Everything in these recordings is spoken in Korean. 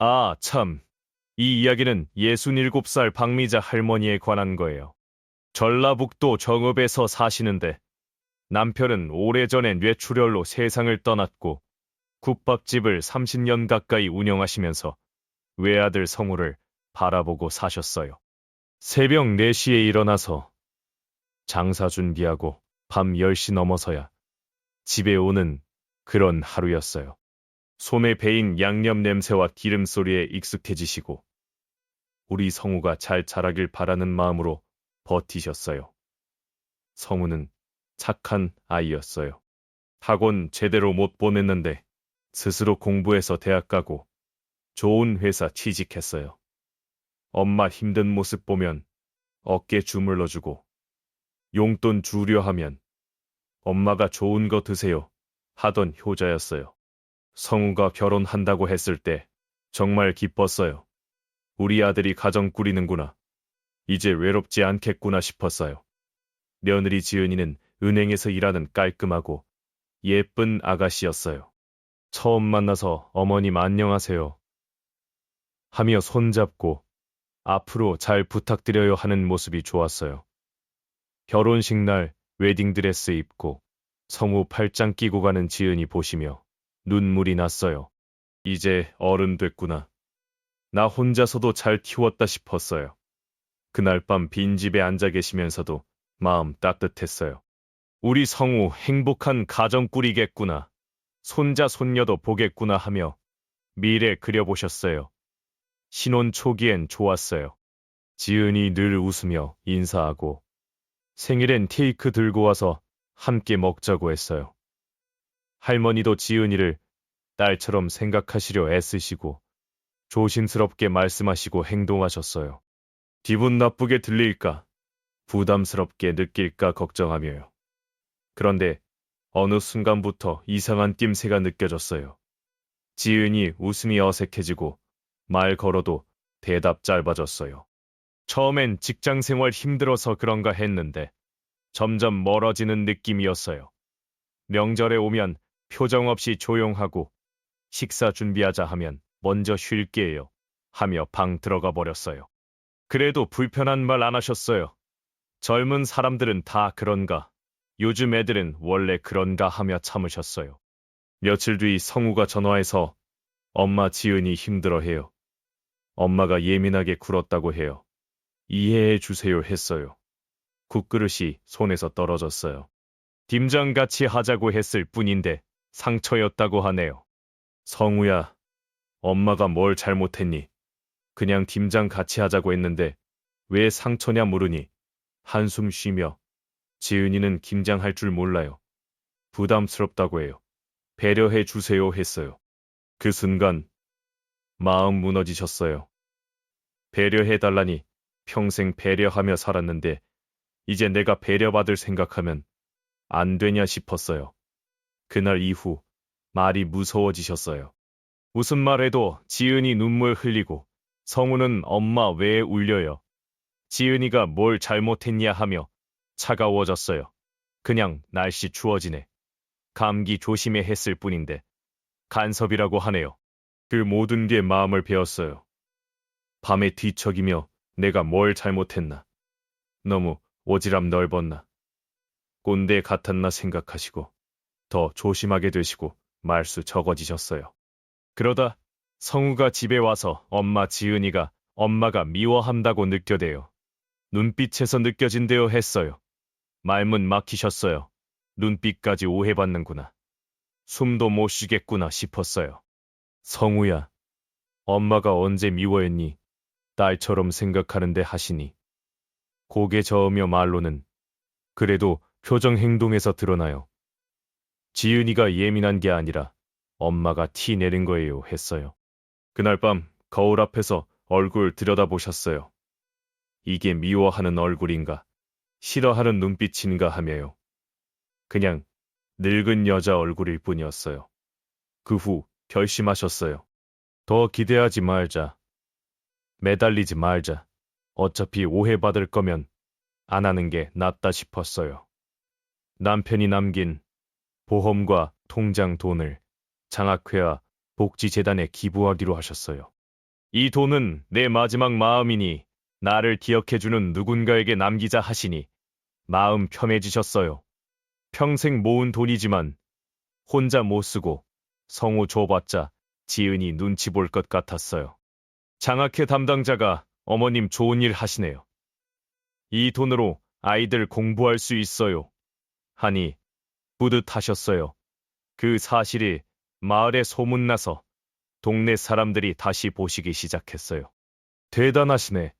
아, 참. 이 이야기는 67살 박미자 할머니에 관한 거예요. 전라북도 정읍에서 사시는데 남편은 오래전에 뇌출혈로 세상을 떠났고 국밥집을 30년 가까이 운영하시면서 외아들 성우를 바라보고 사셨어요. 새벽 4시에 일어나서 장사 준비하고 밤 10시 넘어서야 집에 오는 그런 하루였어요. 손에 배인 양념 냄새와 기름 소리에 익숙해지시고 우리 성우가 잘 자라길 바라는 마음으로 버티셨어요. 성우는 착한 아이였어요. 학원 제대로 못 보냈는데 스스로 공부해서 대학 가고 좋은 회사 취직했어요. 엄마 힘든 모습 보면 어깨 주물러주고 용돈 주려 하면 엄마가 좋은 거 드세요 하던 효자였어요. 성우가 결혼한다고 했을 때 정말 기뻤어요. 우리 아들이 가정 꾸리는구나. 이제 외롭지 않겠구나 싶었어요. 며느리 지은이는 은행에서 일하는 깔끔하고 예쁜 아가씨였어요. 처음 만나서 어머님 안녕하세요 하며 손잡고 앞으로 잘 부탁드려요 하는 모습이 좋았어요. 결혼식 날 웨딩드레스 입고 성우 팔짱 끼고 가는 지은이 보시며 눈물이 났어요. 이제 어른 됐구나. 나 혼자서도 잘 키웠다 싶었어요. 그날 밤 빈집에 앉아 계시면서도 마음 따뜻했어요. 우리 성우 행복한 가정 꾸리겠구나. 손자 손녀도 보겠구나 하며 미래 그려보셨어요. 신혼 초기엔 좋았어요. 지은이 늘 웃으며 인사하고 생일엔 케이크 들고 와서 함께 먹자고 했어요. 할머니도 지은이를 딸처럼 생각하시려 애쓰시고 조심스럽게 말씀하시고 행동하셨어요. 기분 나쁘게 들릴까, 부담스럽게 느낄까 걱정하며요. 그런데 어느 순간부터 이상한 낌새가 느껴졌어요. 지은이 웃음이 어색해지고 말 걸어도 대답 짧아졌어요. 처음엔 직장 생활 힘들어서 그런가 했는데 점점 멀어지는 느낌이었어요. 명절에 오면 표정 없이 조용하고 식사 준비하자 하면 먼저 쉴게요 하며 방 들어가 버렸어요. 그래도 불편한 말 안 하셨어요. 젊은 사람들은 다 그런가, 요즘 애들은 원래 그런가 하며 참으셨어요. 며칠 뒤 성우가 전화해서 엄마 지은이 힘들어해요. 엄마가 예민하게 굴었다고 해요. 이해해 주세요 했어요. 국그릇이 손에서 떨어졌어요. 김장 같이 하자고 했을 뿐인데 상처였다고 하네요. 성우야, 엄마가 뭘 잘못했니? 그냥 김장 같이 하자고 했는데 왜 상처냐 물으니 한숨 쉬며 지은이는 김장할 줄 몰라요. 부담스럽다고 해요. 배려해 주세요 했어요. 그 순간 마음 무너지셨어요. 배려해 달라니 평생 배려하며 살았는데 이제 내가 배려받을 생각하면 안 되냐 싶었어요. 그날 이후 말이 무서워지셨어요. 무슨 말해도 지은이 눈물 흘리고 성우는 엄마 왜 울려요. 지은이가 뭘 잘못했냐 하며 차가워졌어요. 그냥 날씨 추워지네. 감기 조심해 했을 뿐인데 간섭이라고 하네요. 그 모든 게 마음을 베었어요. 밤에 뒤척이며 내가 뭘 잘못했나. 너무 오지랖 넓었나. 꼰대 같았나 생각하시고 더 조심하게 되시고 말수 적어지셨어요. 그러다 성우가 집에 와서 엄마 지은이가 엄마가 미워한다고 느껴대요. 눈빛에서 느껴진대요 했어요. 말문 막히셨어요. 눈빛까지 오해받는구나. 숨도 못 쉬겠구나 싶었어요. 성우야, 엄마가 언제 미워했니? 딸처럼 생각하는데 하시니. 고개 저으며 말로는 그래도 표정 행동에서 드러나요. 지은이가 예민한 게 아니라 엄마가 티 내는 거예요 했어요. 그날 밤 거울 앞에서 얼굴 들여다보셨어요. 이게 미워하는 얼굴인가, 싫어하는 눈빛인가 하며요. 그냥 늙은 여자 얼굴일 뿐이었어요. 그 후 결심하셨어요. 더 기대하지 말자. 매달리지 말자. 어차피 오해받을 거면 안 하는 게 낫다 싶었어요. 남편이 남긴 보험과 통장 돈을 장학회와 복지재단에 기부하기로 하셨어요. 이 돈은 내 마지막 마음이니 나를 기억해주는 누군가에게 남기자 하시니 마음 편해지셨어요. 평생 모은 돈이지만 혼자 못 쓰고 성우 줘봤자 지은이 눈치 볼 것 같았어요. 장학회 담당자가 어머님 좋은 일 하시네요. 이 돈으로 아이들 공부할 수 있어요. 하니 뿌듯하셨어요. 그 사실이 마을에 소문나서 동네 사람들이 다시 보시기 시작했어요. 대단하시네.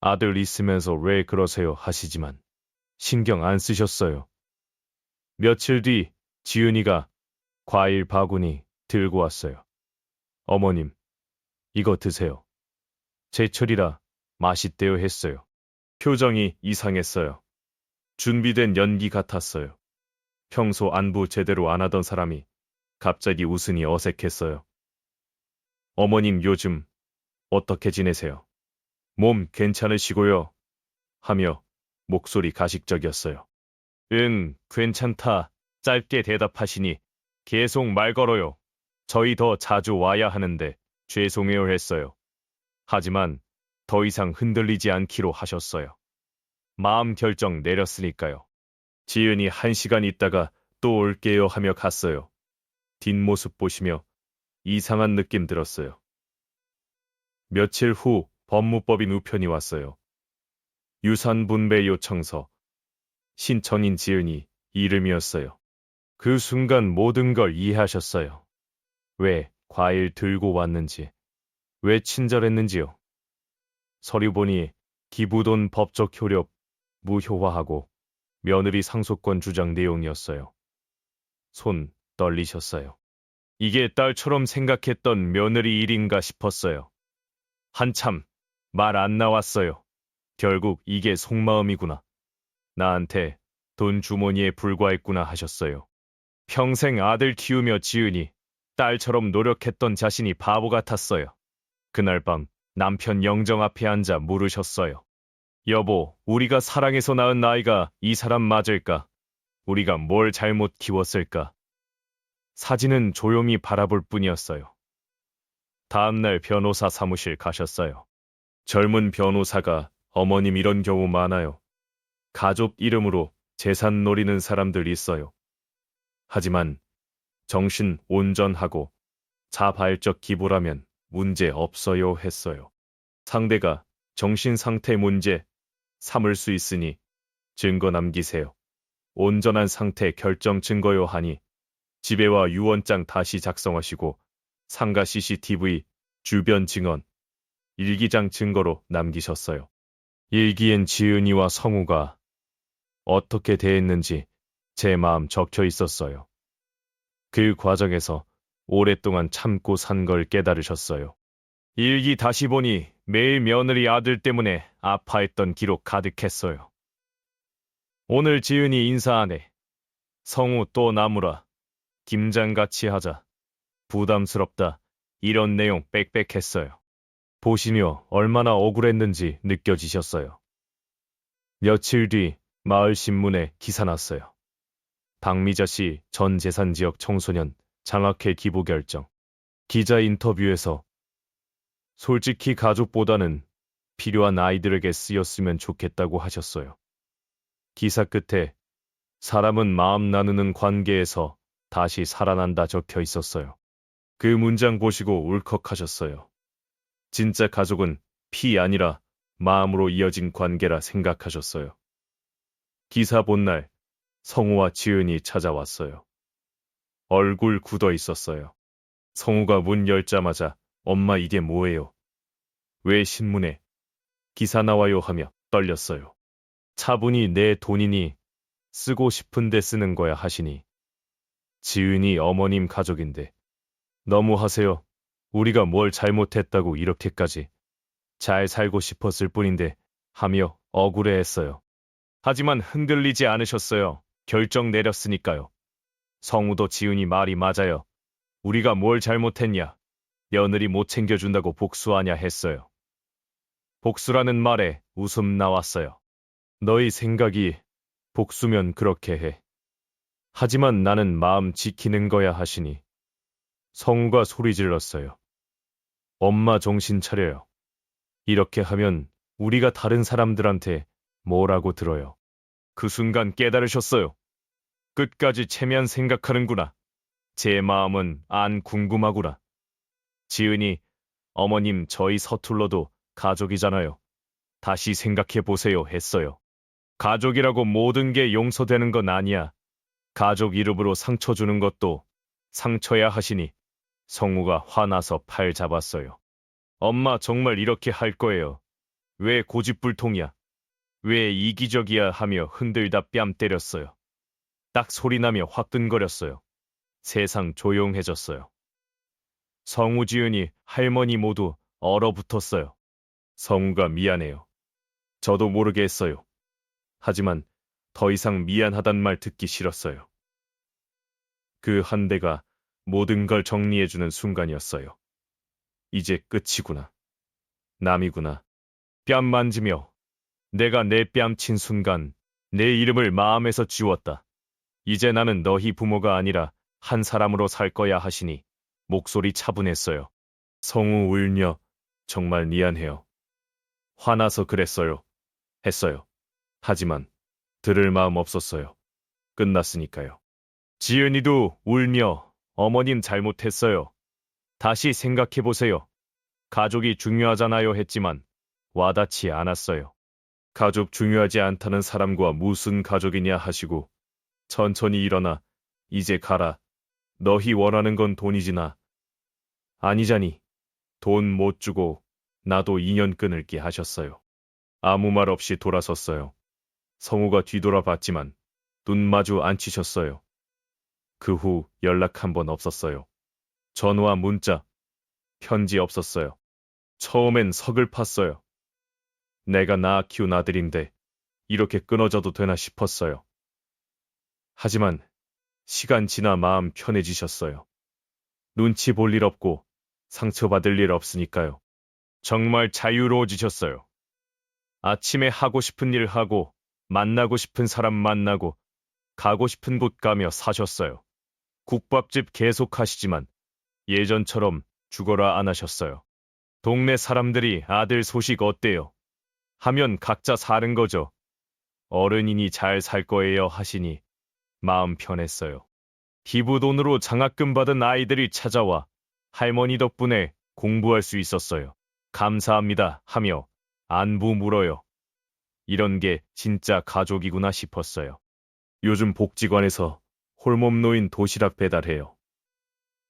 아들 있으면서 왜 그러세요 하시지만 신경 안 쓰셨어요. 며칠 뒤 지은이가 과일 바구니 들고 왔어요. 어머님, 이거 드세요. 제철이라 맛있대요 했어요. 표정이 이상했어요. 준비된 연기 같았어요. 평소 안부 제대로 안 하던 사람이 갑자기 웃으니 어색했어요. 어머님 요즘 어떻게 지내세요? 몸 괜찮으시고요? 하며 목소리 가식적이었어요. 응, 괜찮다. 짧게 대답하시니 계속 말 걸어요. 저희 더 자주 와야 하는데 죄송해요 했어요. 하지만 더 이상 흔들리지 않기로 하셨어요. 마음 결정 내렸으니까요. 지은이 1시간 있다가 또 올게요 하며 갔어요. 뒷모습 보시며 이상한 느낌 들었어요. 며칠 후 법무법인 우편이 왔어요. 유산분배 요청서. 신청인 지은이 이름이었어요. 그 순간 모든 걸 이해하셨어요. 왜 과일 들고 왔는지, 왜 친절했는지요. 서류 보니 기부돈 법적 효력 무효화하고 며느리 상속권 주장 내용이었어요. 손 떨리셨어요. 이게 딸처럼 생각했던 며느리 일인가 싶었어요. 한참 말 안 나왔어요. 결국 이게 속마음이구나. 나한테 돈 주머니에 불과했구나 하셨어요. 평생 아들 키우며 지으니 딸처럼 노력했던 자신이 바보 같았어요. 그날 밤 남편 영정 앞에 앉아 물으셨어요. 여보, 우리가 사랑해서 낳은 아이가 이 사람 맞을까? 우리가 뭘 잘못 키웠을까? 사진은 조용히 바라볼 뿐이었어요. 다음날 변호사 사무실 가셨어요. 젊은 변호사가 어머님 이런 경우 많아요. 가족 이름으로 재산 노리는 사람들 있어요. 하지만 정신 온전하고 자발적 기부라면 문제 없어요 했어요. 상대가 정신 상태 문제 삼을 수 있으니 증거 남기세요. 온전한 상태 결정 증거요 하니 지배와 유언장 다시 작성하시고 상가 CCTV 주변 증언 일기장 증거로 남기셨어요. 일기엔 지은이와 성우가 어떻게 대했는지 제 마음 적혀 있었어요. 그 과정에서 오랫동안 참고 산 걸 깨달으셨어요. 일기 다시 보니 매일 며느리 아들 때문에 아파했던 기록 가득했어요. 오늘 지은이 인사하네. 성우 또 나무라. 김장같이 하자. 부담스럽다. 이런 내용 빽빽했어요. 보시며 얼마나 억울했는지 느껴지셨어요. 며칠 뒤 마을 신문에 기사 났어요. 박미자 씨 전 재산지역 청소년 장학회 기부 결정. 기자 인터뷰에서 솔직히 가족보다는 필요한 아이들에게 쓰였으면 좋겠다고 하셨어요. 기사 끝에 사람은 마음 나누는 관계에서 다시 살아난다 적혀 있었어요. 그 문장 보시고 울컥하셨어요. 진짜 가족은 피 아니라 마음으로 이어진 관계라 생각하셨어요. 기사 본 날 성우와 지은이 찾아왔어요. 얼굴 굳어 있었어요. 성우가 문 열자마자 엄마 이게 뭐예요? 왜 신문에 기사 나와요 하며 떨렸어요. 차분히 내 돈이니 쓰고 싶은데 쓰는 거야 하시니 지은이 어머님 가족인데 너무 하세요. 우리가 뭘 잘못했다고 이렇게까지 잘 살고 싶었을 뿐인데 하며 억울해했어요. 하지만 흔들리지 않으셨어요. 결정 내렸으니까요. 성우도 지은이 말이 맞아요. 우리가 뭘 잘못했냐? 며느리 못 챙겨준다고 복수하냐 했어요. 복수라는 말에 웃음 나왔어요. 너희 생각이 복수면 그렇게 해. 하지만 나는 마음 지키는 거야 하시니 성우가 소리 질렀어요. 엄마 정신 차려요. 이렇게 하면 우리가 다른 사람들한테 뭐라고 들어요. 그 순간 깨달으셨어요. 끝까지 체면 생각하는구나. 제 마음은 안 궁금하구나. 지은이, 어머님 저희 서툴러도 가족이잖아요. 다시 생각해 보세요 했어요. 가족이라고 모든 게 용서되는 건 아니야. 가족 이름으로 상처 주는 것도 상처야 하시니 성우가 화나서 팔 잡았어요. 엄마 정말 이렇게 할 거예요. 왜 고집불통이야? 왜 이기적이야 하며 흔들다 뺨 때렸어요. 딱 소리나며 화끈거렸어요. 세상 조용해졌어요. 성우 지은이 할머니 모두 얼어붙었어요. 성우가 미안해요. 저도 모르게 했어요. 하지만 더 이상 미안하단 말 듣기 싫었어요. 그 한 대가 모든 걸 정리해주는 순간이었어요. 이제 끝이구나. 남이구나. 뺨 만지며 내가 내 뺨 친 순간 내 이름을 마음에서 지웠다. 이제 나는 너희 부모가 아니라 한 사람으로 살 거야 하시니 목소리 차분했어요. 성우 울며 정말 미안해요. 화나서 그랬어요. 했어요. 하지만 들을 마음 없었어요. 끝났으니까요. 지은이도 울며 어머님 잘못했어요. 다시 생각해보세요. 가족이 중요하잖아요 했지만 와닿지 않았어요. 가족 중요하지 않다는 사람과 무슨 가족이냐 하시고 천천히 일어나 이제 가라. 너희 원하는 건 돈이지나. 아니자니. 돈 못 주고 나도 인연 끊을게 하셨어요. 아무 말 없이 돌아섰어요. 성우가 뒤돌아봤지만 눈 마주 안 치셨어요. 그 후 연락 한 번 없었어요. 전화, 문자, 편지 없었어요. 처음엔 서글펐어요. 내가 낳아 키운 아들인데 이렇게 끊어져도 되나 싶었어요. 하지만 시간 지나 마음 편해지셨어요. 눈치 볼 일 없고 상처받을 일 없으니까요. 정말 자유로워지셨어요. 아침에 하고 싶은 일 하고 만나고 싶은 사람 만나고 가고 싶은 곳 가며 사셨어요. 국밥집 계속 하시지만 예전처럼 죽어라 안 하셨어요. 동네 사람들이 아들 소식 어때요? 하면 각자 사는 거죠. 어른이니 잘 살 거예요 하시니 마음 편했어요. 기부돈으로 장학금 받은 아이들이 찾아와 할머니 덕분에 공부할 수 있었어요. 감사합니다 하며 안부 물어요. 이런 게 진짜 가족이구나 싶었어요. 요즘 복지관에서 홀몸 노인 도시락 배달해요.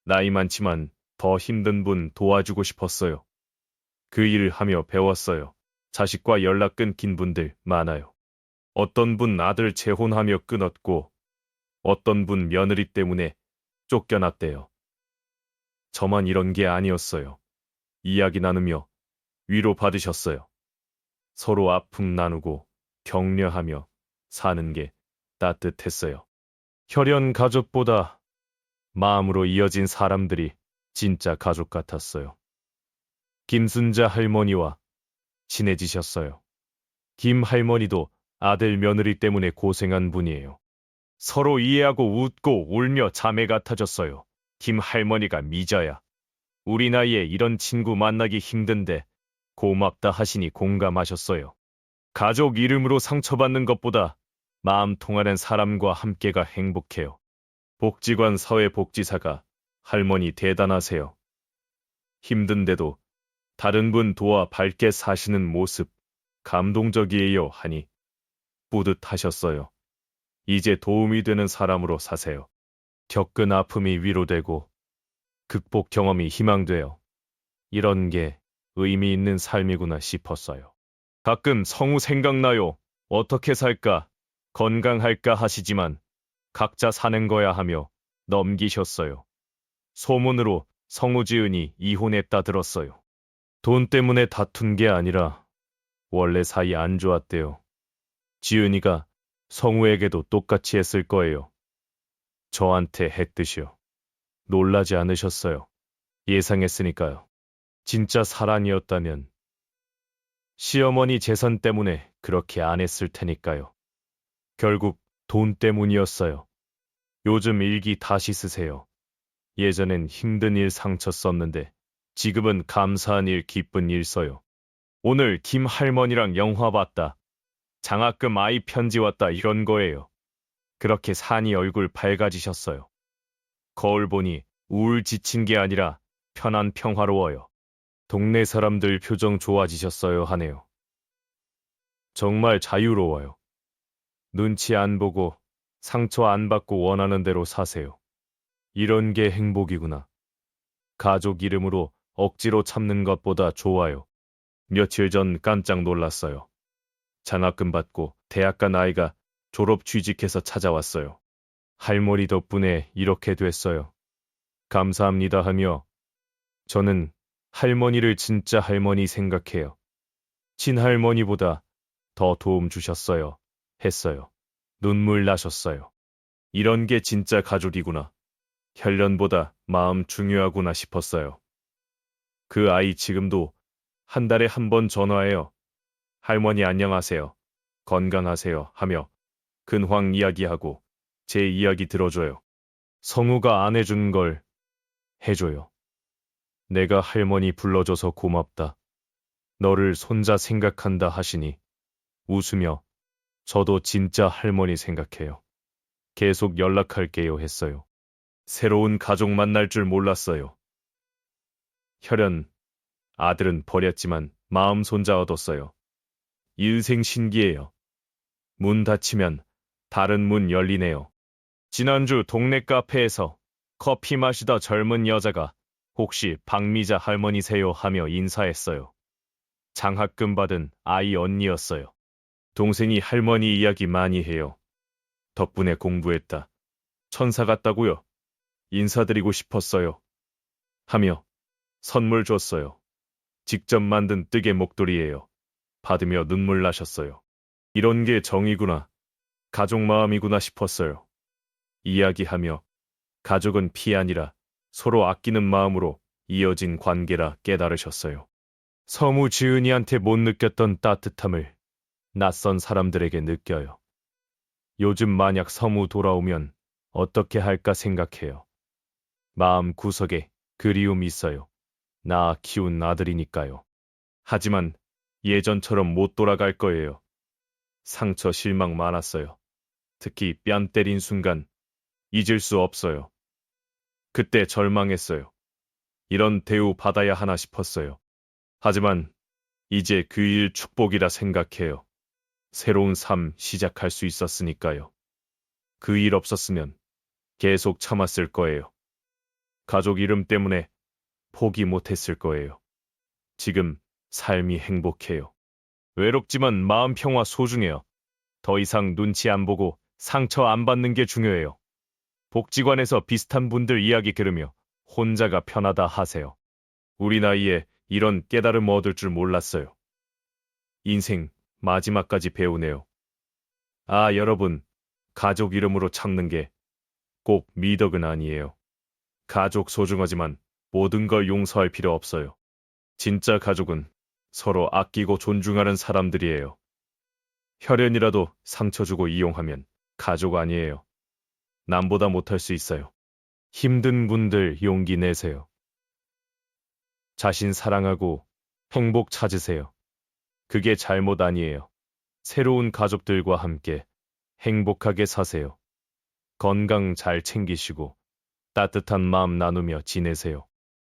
나이 많지만 더 힘든 분 도와주고 싶었어요. 그 일을 하며 배웠어요. 자식과 연락 끊긴 분들 많아요. 어떤 분 아들 재혼하며 끊었고 어떤 분 며느리 때문에 쫓겨났대요. 저만 이런 게 아니었어요. 이야기 나누며 위로 받으셨어요. 서로 아픔 나누고 격려하며 사는 게 따뜻했어요. 혈연 가족보다 마음으로 이어진 사람들이 진짜 가족 같았어요. 김순자 할머니와 친해지셨어요. 김 할머니도 아들 며느리 때문에 고생한 분이에요. 서로 이해하고 웃고 울며 자매 같아졌어요. 김 할머니가 미자야. 우리 나이에 이런 친구 만나기 힘든데 고맙다 하시니 공감하셨어요. 가족 이름으로 상처받는 것보다 마음 통하는 사람과 함께가 행복해요. 복지관 사회복지사가 할머니 대단하세요. 힘든데도 다른 분 도와 밝게 사시는 모습 감동적이에요 하니 뿌듯하셨어요. 이제 도움이 되는 사람으로 사세요. 겪은 아픔이 위로되고 극복 경험이 희망돼요. 이런 게 의미 있는 삶이구나 싶었어요. 가끔 성우 생각나요. 어떻게 살까? 건강할까 하시지만 각자 사는 거야 하며 넘기셨어요. 소문으로 성우 지은이 이혼했다 들었어요. 돈 때문에 다툰 게 아니라 원래 사이 안 좋았대요. 지은이가 성우에게도 똑같이 했을 거예요. 저한테 했듯이요. 놀라지 않으셨어요. 예상했으니까요. 진짜 사랑이었다면 시어머니 재산 때문에 그렇게 안 했을 테니까요. 결국 돈 때문이었어요. 요즘 일기 다시 쓰세요. 예전엔 힘든 일 상처 썼는데 지금은 감사한 일, 기쁜 일 써요. 오늘 김 할머니랑 영화 봤다. 장학금 아이 편지 왔다 이런 거예요. 그렇게 산이 얼굴 밝아지셨어요. 거울 보니 우울 지친 게 아니라 편안 평화로워요. 동네 사람들 표정 좋아지셨어요 하네요. 정말 자유로워요. 눈치 안 보고 상처 안 받고 원하는 대로 사세요. 이런 게 행복이구나. 가족 이름으로 억지로 참는 것보다 좋아요. 며칠 전 깜짝 놀랐어요. 장학금 받고 대학 간 아이가 졸업 취직해서 찾아왔어요. 할머니 덕분에 이렇게 됐어요. 감사합니다 하며 저는 할머니를 진짜 할머니 생각해요. 친할머니보다 더 도움 주셨어요. 했어요. 눈물 나셨어요. 이런 게 진짜 가족이구나. 혈연보다 마음 중요하구나 싶었어요. 그 아이 지금도 한 달에 한 번 전화해요. 할머니 안녕하세요. 건강하세요 하며 근황 이야기하고 제 이야기 들어줘요. 성우가 안 해준 걸 해줘요. 내가 할머니 불러줘서 고맙다. 너를 손자 생각한다 하시니 웃으며 저도 진짜 할머니 생각해요. 계속 연락할게요 했어요. 새로운 가족 만날 줄 몰랐어요. 혈연, 아들은 버렸지만 마음 손자 얻었어요. 인생 신기해요. 문 닫히면 다른 문 열리네요. 지난주 동네 카페에서 커피 마시다 젊은 여자가 혹시 박미자 할머니세요 하며 인사했어요. 장학금 받은 아이 언니였어요. 동생이 할머니 이야기 많이 해요. 덕분에 공부했다. 천사 같다고요. 인사드리고 싶었어요. 하며 선물 줬어요. 직접 만든 뜨개 목도리예요. 받으며 눈물 나셨어요. 이런 게 정이구나. 가족 마음이구나 싶었어요. 이야기하며 가족은 피 아니라 서로 아끼는 마음으로 이어진 관계라 깨달으셨어요. 성우 지은이한테 못 느꼈던 따뜻함을 낯선 사람들에게 느껴요. 요즘 만약 성우 돌아오면 어떻게 할까 생각해요. 마음 구석에 그리움이 있어요. 나 키운 아들이니까요. 하지만 예전처럼 못 돌아갈 거예요. 상처 실망 많았어요. 특히 뺨 때린 순간 잊을 수 없어요. 그때 절망했어요. 이런 대우 받아야 하나 싶었어요. 하지만 이제 그 일 축복이라 생각해요. 새로운 삶 시작할 수 있었으니까요. 그 일 없었으면 계속 참았을 거예요. 가족 이름 때문에 포기 못했을 거예요. 지금 삶이 행복해요. 외롭지만 마음 평화 소중해요. 더 이상 눈치 안 보고 상처 안 받는 게 중요해요. 복지관에서 비슷한 분들 이야기 들으며 혼자가 편하다 하세요. 우리 나이에 이런 깨달음 얻을 줄 몰랐어요. 인생 마지막까지 배우네요. 아, 여러분, 가족 이름으로 참는 게 꼭 미덕은 아니에요. 가족 소중하지만 모든 걸 용서할 필요 없어요. 진짜 가족은 서로 아끼고 존중하는 사람들이에요. 혈연이라도 상처 주고 이용하면 가족 아니에요. 남보다 못할 수 있어요. 힘든 분들 용기 내세요. 자신 사랑하고 행복 찾으세요. 그게 잘못 아니에요. 새로운 가족들과 함께 행복하게 사세요. 건강 잘 챙기시고 따뜻한 마음 나누며 지내세요.